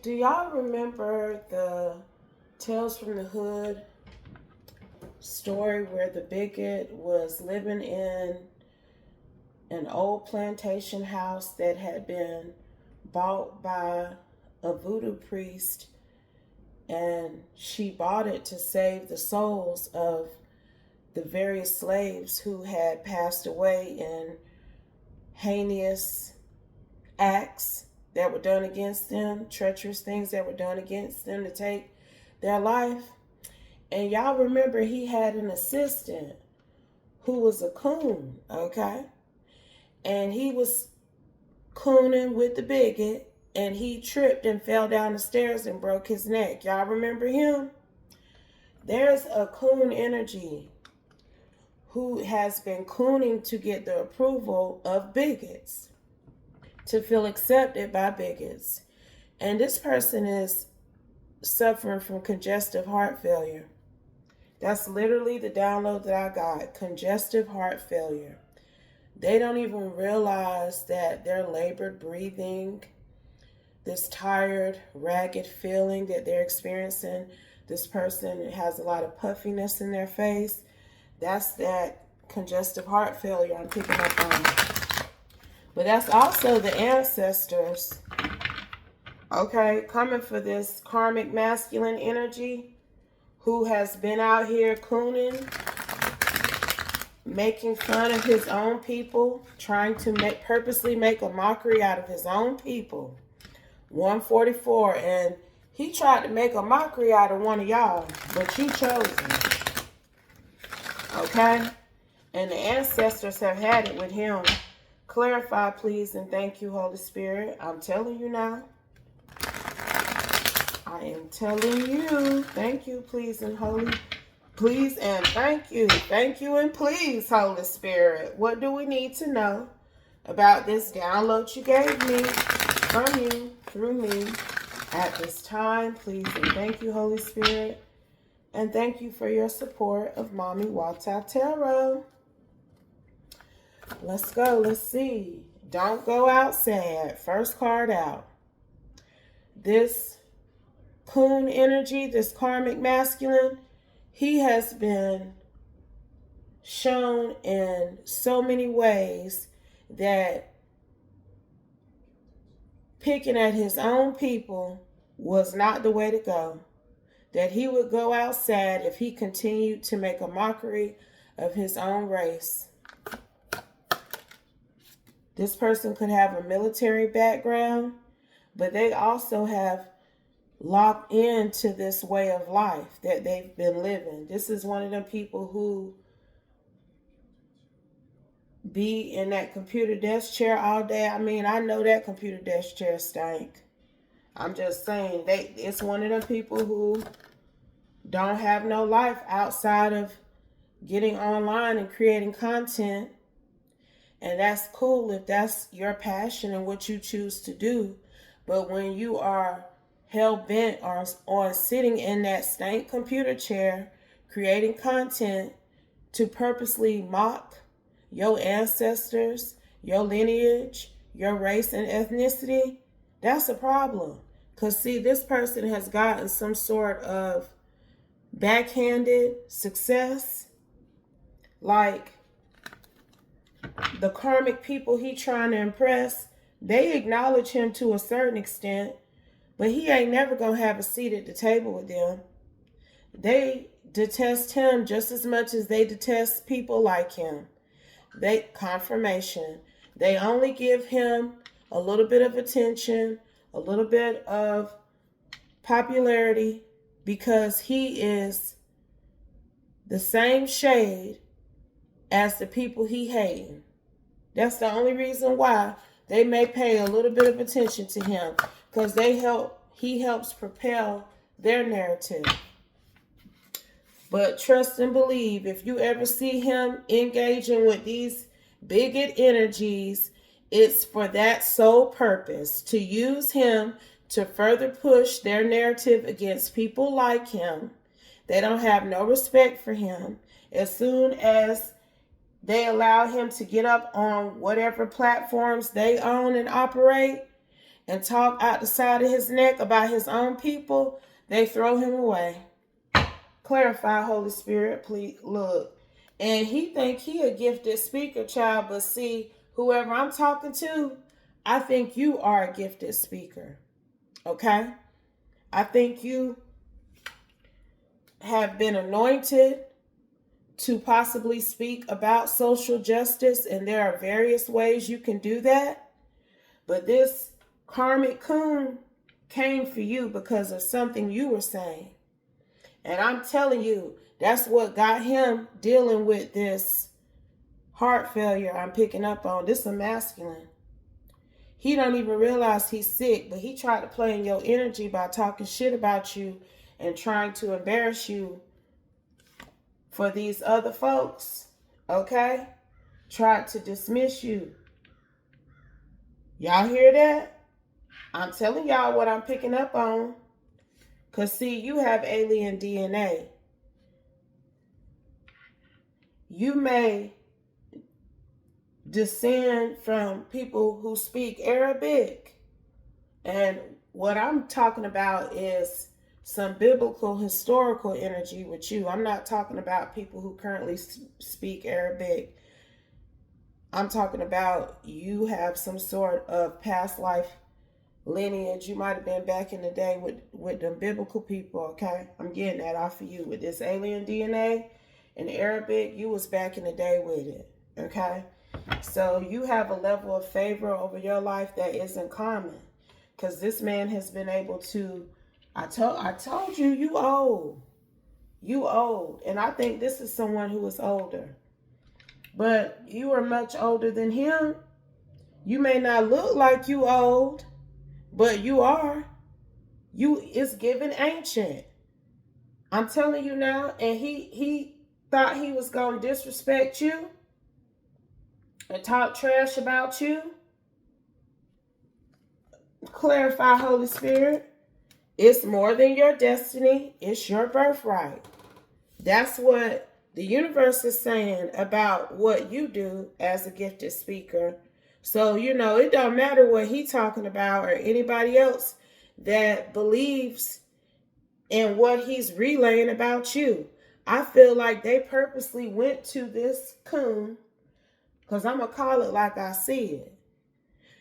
Do y'all remember the Tales from the Hood story where the bigot was living in an old plantation house that had been bought by a voodoo priest, and she bought it to save the souls of the various slaves who had passed away in heinous acts that were done against them, treacherous things that were done against them to take their life. And y'all remember he had an assistant who was a coon, okay? And he was cooning with the bigot, and he tripped and fell down the stairs and broke his neck. Y'all remember him? There's a coon energy who has been cooning to get the approval of bigots, to feel accepted by bigots. And this person is suffering from congestive heart failure. That's literally the download that I got, congestive heart failure. They don't even realize that they're labored breathing, this tired, ragged feeling that they're experiencing. This person has a lot of puffiness in their face. That's that congestive heart failure I'm picking up on. But that's also the ancestors, okay, coming for this karmic masculine energy who has been out here cooning, making fun of his own people, trying to purposely make a mockery out of his own people. 144, and he tried to make a mockery out of one of y'all, but you chose him. Okay? And the ancestors have had it with him. Clarify, please, and thank you, Holy Spirit. I'm telling you now. I am telling you. Thank you, please, and holy. Please and thank you. Thank you and please, Holy Spirit. What do we need to know about this download you gave me, from you, through me, at this time? Please and thank you, Holy Spirit. And thank you for your support of Mami Wata Tarot. Let's go. Let's see. Don't go out sad. First card out. This coon energy, this karmic masculine, he has been shown in so many ways that picking at his own people was not the way to go. That he would go out sad if he continued to make a mockery of his own race. This person could have a military background, but they also have locked into this way of life that they've been living. This is one of them people who be in that computer desk chair all day. I mean, I know that computer desk chair stank. I'm just saying, it's one of them people who don't have no life outside of getting online and creating content. And that's cool if that's your passion and what you choose to do. But when you are hell-bent on sitting in that stank computer chair, creating content to purposely mock your ancestors, your lineage, your race and ethnicity, that's a problem. Because, see, this person has gotten some sort of backhanded success. Like, the karmic people he trying to impress, they acknowledge him to a certain extent, but he ain't never going to have a seat at the table with them. They detest him just as much as they detest people like him. Confirmation. They only give him a little bit of attention, a little bit of popularity, because he is the same shade as the people he hating. That's the only reason why they may pay a little bit of attention to him, because he helps propel their narrative. But trust and believe, if you ever see him engaging with these bigot energies, it's for that sole purpose, to use him to further push their narrative against people like him. They don't have no respect for him. As soon as they allow him to get up on whatever platforms they own and operate, and talk out the side of his neck about his own people, they throw him away. Clarify, Holy Spirit, please. Look. And he think he a gifted speaker, child, but see, whoever I'm talking to, I think you are a gifted speaker. Okay? I think you have been anointed to possibly speak about social justice, and there are various ways you can do that. But this karmic coon came for you because of something you were saying. And I'm telling you, that's what got him dealing with this heart failure I'm picking up on. This is a masculine. He don't even realize he's sick, but he tried to play in your energy by talking shit about you and trying to embarrass you for these other folks. Okay? Tried to dismiss you. Y'all hear that? I'm telling y'all what I'm picking up on. Because, see, you have alien DNA. You may descend from people who speak Arabic. And what I'm talking about is some biblical, historical energy with you. I'm not talking about people who currently speak Arabic. I'm talking about you have some sort of past life lineage. You might have been back in the day with them biblical people, okay? I'm getting that off of you. With this alien DNA and Arabic, you was back in the day with it, okay? So you have a level of favor over your life that isn't common. Because this man has been able to, I told you, you old. You old. And I think this is someone who is older. But you are much older than him. You may not look like you old, but you are. It's given ancient. I'm telling you now. And he thought he was going to disrespect you and talk trash about you. Clarify, Holy Spirit. It's more than your destiny. It's your birthright. That's what the universe is saying about what you do as a gifted speaker. So, it don't matter what he's talking about or anybody else that believes in what he's relaying about you. I feel like they purposely went to this coon, because I'm going to call it like I see it.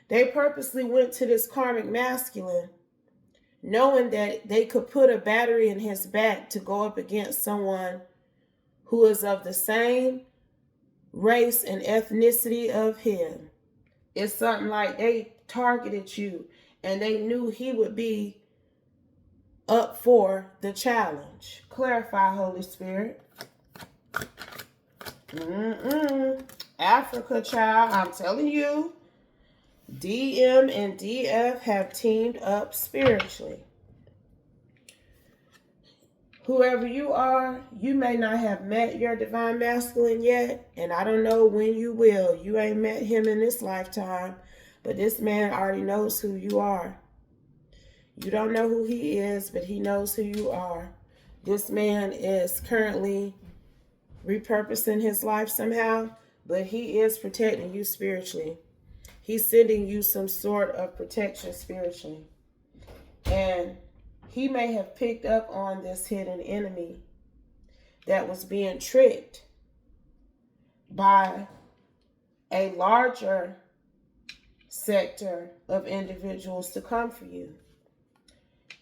They purposely went to this karmic masculine knowing that they could put a battery in his back to go up against someone who is of the same race and ethnicity of him. It's something like they targeted you and they knew he would be up for the challenge. Clarify, Holy Spirit. Africa, child, I'm telling you, DM and DF have teamed up spiritually. Whoever you are, you may not have met your divine masculine yet, and I don't know when you will. You ain't met him in this lifetime, but this man already knows who you are. You don't know who he is, but he knows who you are. This man is currently repurposing his life somehow, but he is protecting you spiritually. He's sending you some sort of protection spiritually. And he may have picked up on this hidden enemy that was being tricked by a larger sector of individuals to come for you.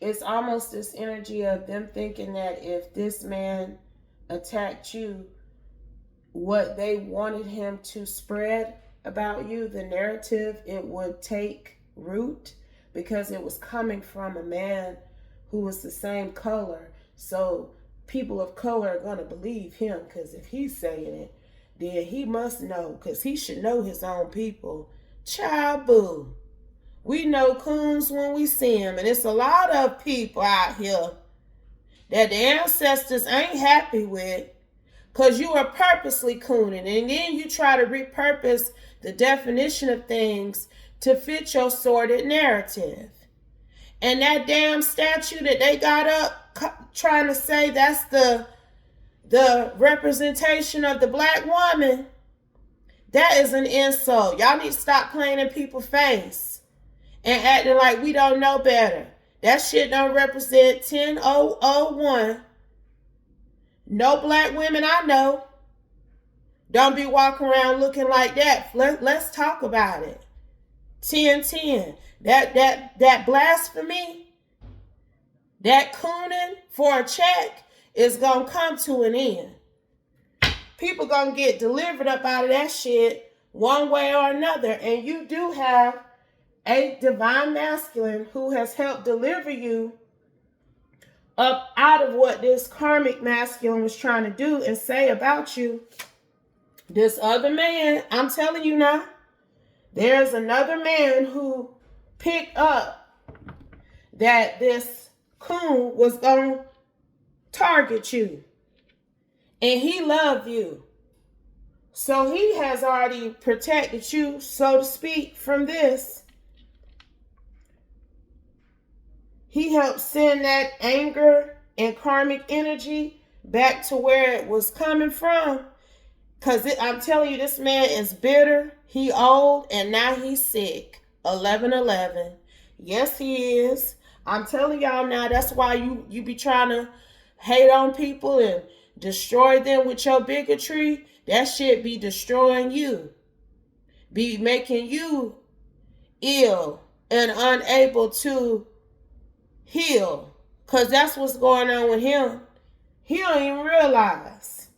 It's almost this energy of them thinking that if this man attacked you, what they wanted him to spread about you, the narrative, it would take root because it was coming from a man who was the same color. So people of color are going to believe him, because if he's saying it, then he must know, because he should know his own people. Child boo. We know coons when we see them, and it's a lot of people out here that the ancestors ain't happy with, because you are purposely cooning, and then you try to repurpose the definition of things to fit your sordid narrative. And that damn statue that they got up trying to say that's the representation of the black woman, that is an insult. Y'all need to stop playing in people's face and acting like we don't know better. That shit don't represent 10001. No black women I know don't be walking around looking like that. Let's talk about it. 1010. That blasphemy, that cooning for a check is gonna come to an end. People gonna get delivered up out of that shit one way or another. And you do have a divine masculine who has helped deliver you up out of what this karmic masculine was trying to do and say about you. This other man, I'm telling you now, there's another man who picked up that this coon was going to target you. And he loved you. So he has already protected you, so to speak, from this. He helped send that anger and karmic energy back to where it was coming from. Because I'm telling you, this man is bitter. He old, and now he's sick. 1111. Yes, he is. I'm telling y'all now, that's why you be trying to hate on people and destroy them with your bigotry. That shit be destroying you. Be making you ill and unable to heal. Because that's what's going on with him. He don't even realize.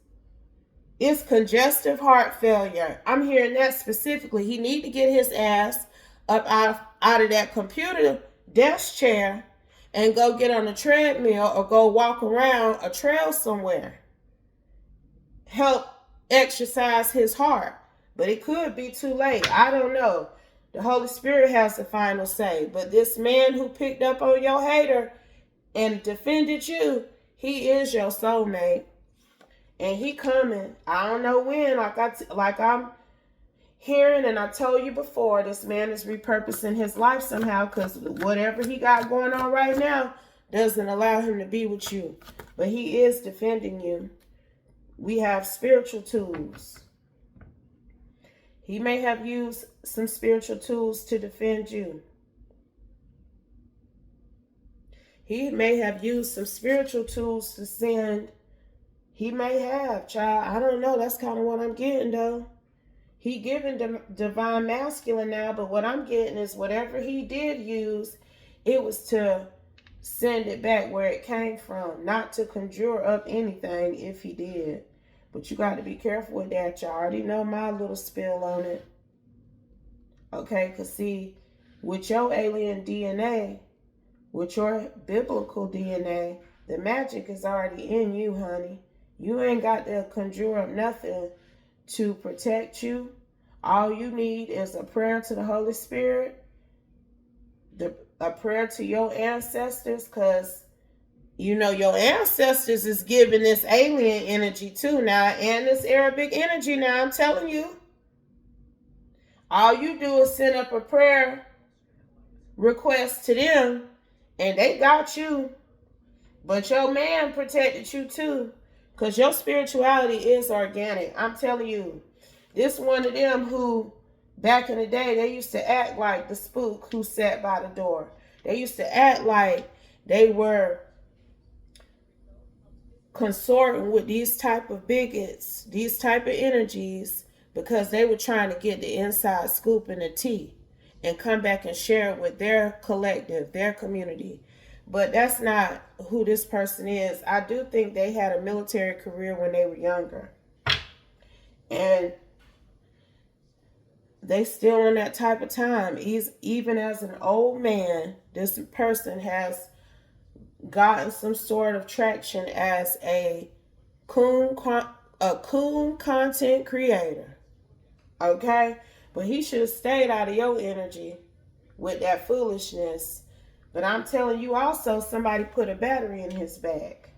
It's congestive heart failure. I'm hearing that specifically. He need to get his ass up out of that computer desk chair and go get on a treadmill or go walk around a trail somewhere. Help exercise his heart. But it could be too late. I don't know. The Holy Spirit has the final say. But this man who picked up on your hater and defended you, he is your soulmate. And he coming. I don't know when. Like I'm hearing, and I told you before, this man is repurposing his life somehow, because whatever he got going on right now doesn't allow him to be with you. But he is defending you. We have spiritual tools. He may have used some spiritual tools to defend you. He may have used some spiritual tools to send. He may have, child. I don't know. That's kind of what I'm getting, though. He giving divine masculine now, but what I'm getting is whatever he did use, it was to send it back where it came from, not to conjure up anything if he did. But you got to be careful with that. You already know my little spill on it. Okay, because see, with your alien DNA, with your biblical DNA, the magic is already in you, honey. You ain't got to conjure up nothing to protect you. All you need is a prayer to the Holy Spirit, a prayer to your ancestors, because you know your ancestors is giving this alien energy too now, and this Arabic energy now, I'm telling you. All you do is send up a prayer request to them, and they got you. But your man protected you too, because your spirituality is organic. I'm telling you. This one of them who, back in the day, they used to act like the spook who sat by the door. They used to act like they were consorting with these type of bigots, these type of energies, because they were trying to get the inside scoop and the tea and come back and share it with their collective, their community. But that's not who this person is. I do think they had a military career when they were younger. And they still in that type of time. Even as an old man, this person has gotten some sort of traction as a coon content creator. Okay? But he should have stayed out of your energy with that foolishness. But I'm telling you also, somebody put a battery in his back.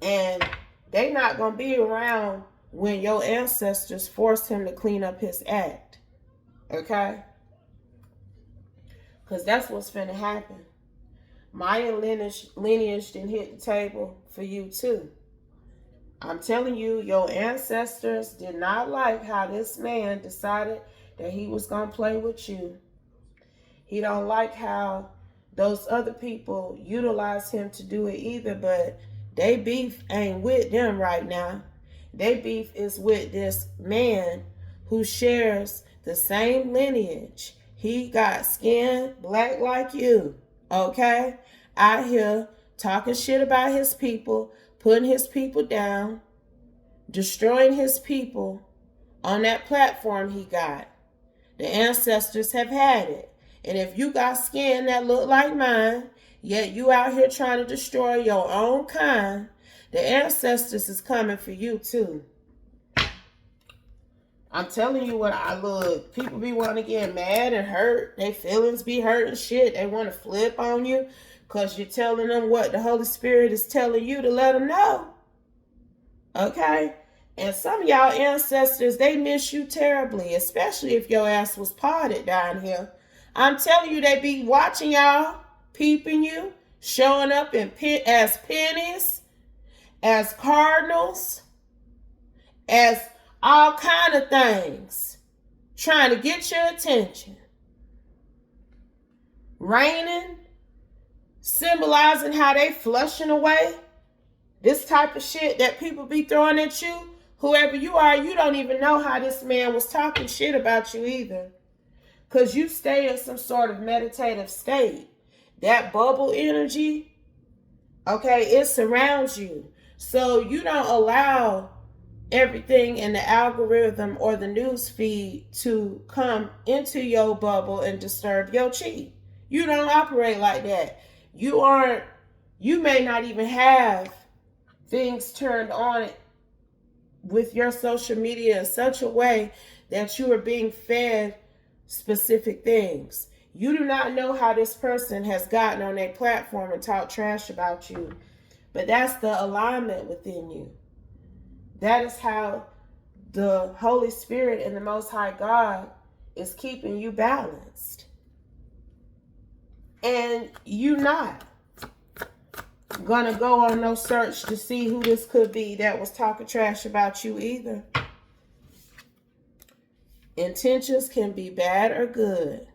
And they not going to be around when your ancestors forced him to clean up his act. Okay? Because that's what's finna happen. Mayan lineage didn't hit the table for you too. I'm telling you, your ancestors did not like how this man decided that he was going to play with you. He don't like how those other people utilize him to do it either, but they beef ain't with them right now. They beef is with this man who shares the same lineage. He got skin black like you, okay? Out here talking shit about his people, putting his people down, destroying his people on that platform he got. The ancestors have had it. And if you got skin that look like mine, yet you out here trying to destroy your own kind, the ancestors is coming for you too. I'm telling you what I look. People be wanting to get mad and hurt. Their feelings be hurt and shit. They want to flip on you because you're telling them what the Holy Spirit is telling you to let them know. Okay? And some of y'all ancestors, they miss you terribly, especially if your ass was parted down here. I'm telling you, they be watching y'all, peeping you, showing up as pennies, as cardinals, as all kind of things, trying to get your attention. Raining, symbolizing how they flushing away. This type of shit that people be throwing at you, whoever you are, you don't even know how this man was talking shit about you either. Because you stay in some sort of meditative state. That bubble energy, okay, it surrounds you. So you don't allow everything in the algorithm or the news feed to come into your bubble and disturb your chi. You don't operate like that. You may not even have things turned on with your social media in such a way that you are being fed specific things. You do not know how this person has gotten on a platform and talked trash about you, but that's the alignment within you. That is how the Holy Spirit and the Most High God is keeping you balanced. And you not gonna go on no search to see who this could be that was talking trash about you either. Intentions can be bad or good,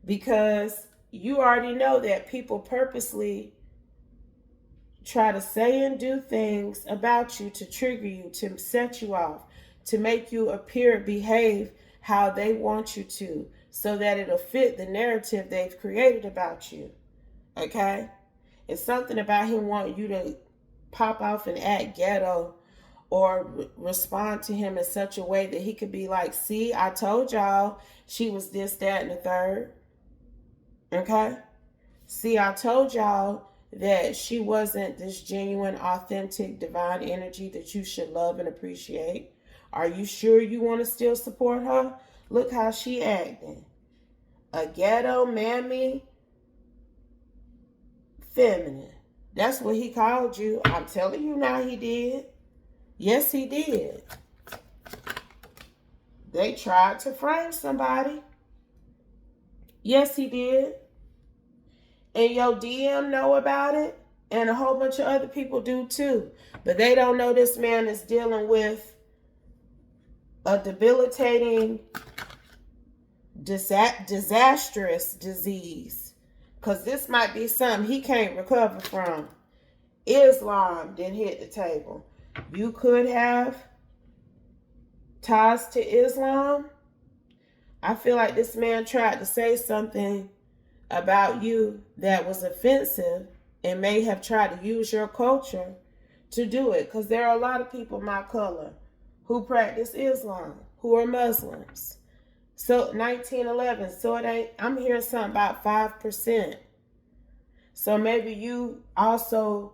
because you already know that people purposely try to say and do things about you to trigger you, to set you off, to make you behave how they want you to, so that it'll fit the narrative they've created about you. Okay? It's something about him wanting you to pop off and act ghetto, or respond to him in such a way that he could be like, see, I told y'all she was this, that, and the third. Okay? See, I told y'all that she wasn't this genuine, authentic, divine energy that you should love and appreciate. Are you sure you want to still support her? Look how she acting. A ghetto, mammy, feminine. That's what he called you. I'm telling you now, he did. Yes, he did. They tried to frame somebody. Yes, he did. And your DM know about it. And a whole bunch of other people do too. But they don't know this man is dealing with a debilitating, disastrous disease. Because this might be something he can't recover from. Islam didn't hit the table. You could have ties to Islam. I feel like this man tried to say something about you that was offensive and may have tried to use your culture to do it. Because there are a lot of people my color who practice Islam, who are Muslims. So 1911, so it ain't, I'm hearing something about 5%. So maybe you also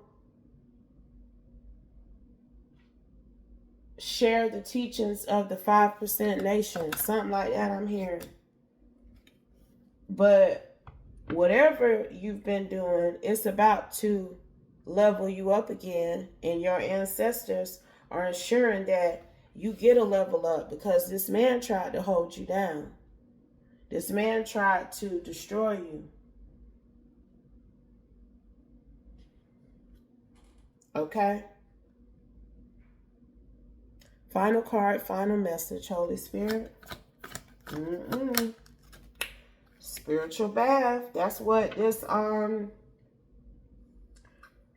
share the teachings of the 5% nation. Something like that I'm hearing. But whatever you've been doing, it's about to level you up again. And your ancestors are ensuring that you get a level up, because this man tried to hold you down. This man tried to destroy you. Okay? Final card, final message, Holy Spirit. Spiritual bath. That's what this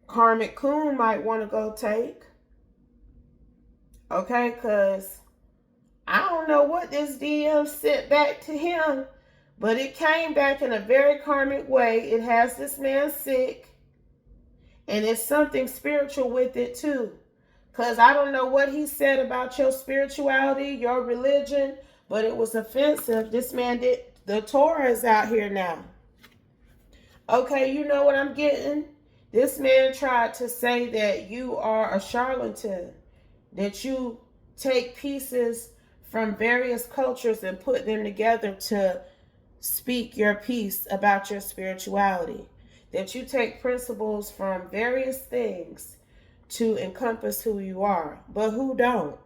karmic coon might want to go take. Okay, because I don't know what this DM sent back to him, but it came back in a very karmic way. It has this man sick, and it's something spiritual with it too. Because I don't know what he said about your spirituality, your religion, but it was offensive. This man did. The Torah is out here now. Okay, you know what I'm getting? This man tried to say that you are a charlatan, that you take pieces from various cultures and put them together to speak your piece about your spirituality, that you take principles from various things to encompass who you are, but who don't?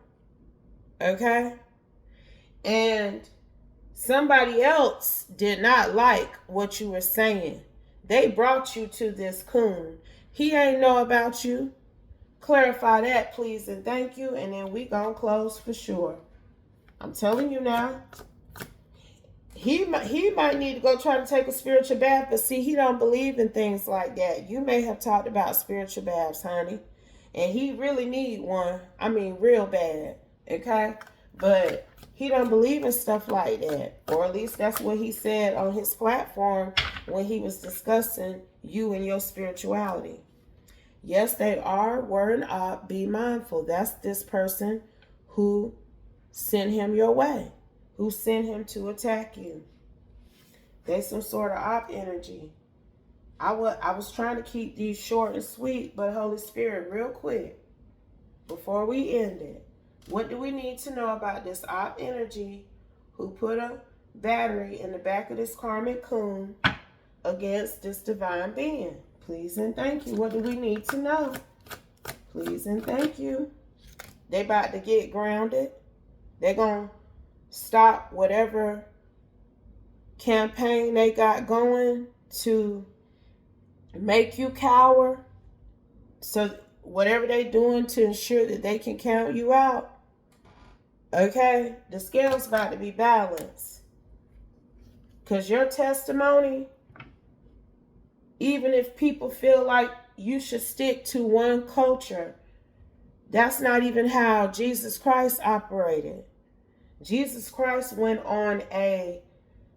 Okay? And somebody else did not like what you were saying. They brought you to this coon. He ain't know about you. Clarify that, please, and thank you, and then we gonna close for sure. I'm telling you now. He might need to go try to take a spiritual bath, but see, he don't believe in things like that. You may have talked about spiritual baths, honey, and he really need one. I mean, real bad, okay? But he don't believe in stuff like that, or at least that's what he said on his platform when he was discussing you and your spirituality. Yes, they were an op. Be mindful. That's this person who sent him your way, who sent him to attack you. They some sort of op energy. I was trying to keep these short and sweet, but Holy Spirit, real quick, before we end it, what do we need to know about this op energy who put a battery in the back of this karmic coon against this divine being? Please and thank you. What do we need to know? Please and thank you. They about to get grounded. They're going to stop whatever campaign they got going to make you cower. So whatever they're doing to ensure that they can count you out. Okay? The scale's about to be balanced. Because your testimony, even if people feel like you should stick to one culture, that's not even how Jesus Christ operated. Jesus Christ went on a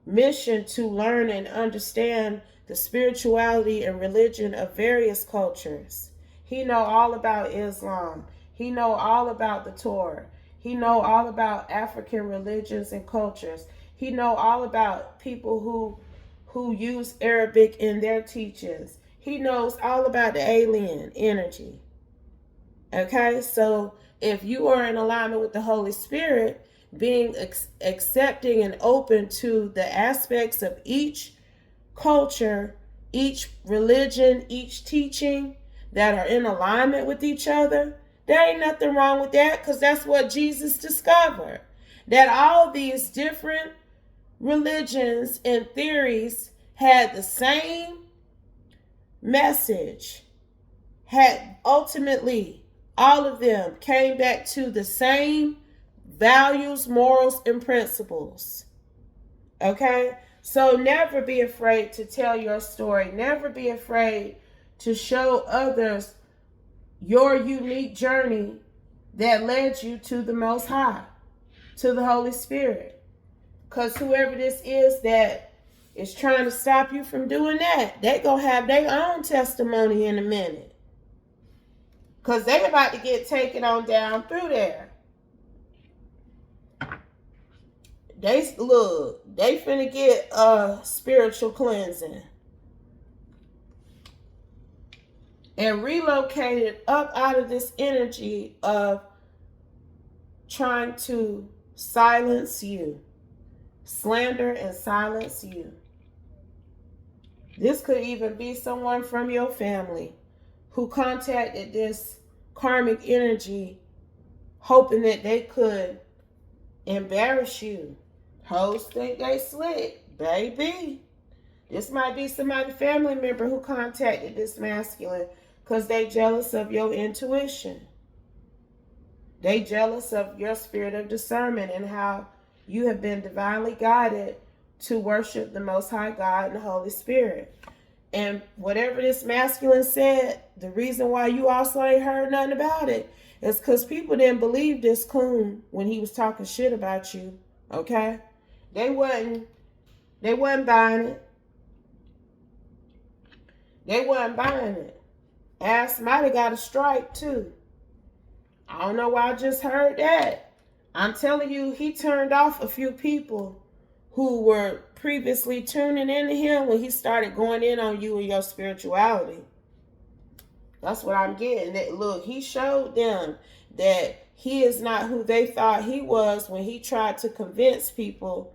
mission to learn and understand the spirituality and religion of various cultures. He know all about Islam. He know all about the Torah. He know all about African religions and cultures. He know all about people who use Arabic in their teachings. He knows all about the alien energy. Okay, so if you are in alignment with the Holy Spirit, being accepting and open to the aspects of each culture, each religion, each teaching that are in alignment with each other, there ain't nothing wrong with that, because that's what Jesus discovered. That all these different religions and theories had the same message, had ultimately all of them came back to the same values, morals, and principles. Okay? So never be afraid to tell your story. Never be afraid to show others your unique journey that led you to the Most High, to the Holy Spirit. Because whoever this is that is trying to stop you from doing that, they going to have their own testimony in a minute. Because they about to get taken on down through there. They finna get a spiritual cleansing. And relocated up out of this energy of trying to silence you. Slander and silence you. This could even be someone from your family who contacted this karmic energy hoping that they could embarrass you. Hoes think they slick, baby. This might be somebody family member who contacted this masculine because they jealous of your intuition. They jealous of your spirit of discernment and how You have been divinely guided to worship the Most High God and the Holy Spirit. And whatever this masculine said, the reason why you also ain't heard nothing about it is because people didn't believe this coon when he was talking shit about you. Okay? They wasn't buying it. They wasn't buying it. Ass might have got a strike too. I don't know why I just heard that. I'm telling you, he turned off a few people who were previously tuning into him when he started going in on you and your spirituality. That's what I'm getting. That look, he showed them that he is not who they thought he was when he tried to convince people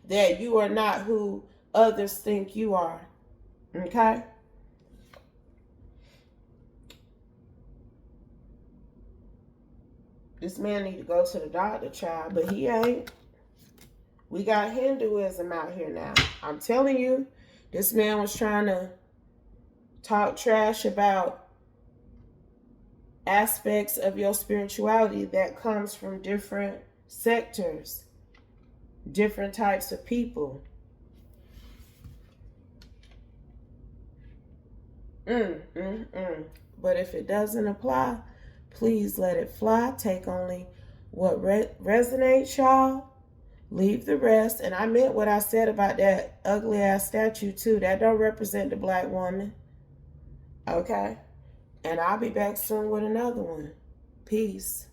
that you are not who others think you are. Okay? This man need to go to the doctor, child, but he ain't. We got Hinduism out here now. I'm telling you, this man was trying to talk trash about aspects of your spirituality that comes from different sectors, different types of people. But if it doesn't apply, please let it fly. Take only what resonates, y'all. Leave the rest. And I meant what I said about that ugly ass statue too. That don't represent the black woman. Okay? And I'll be back soon with another one. Peace.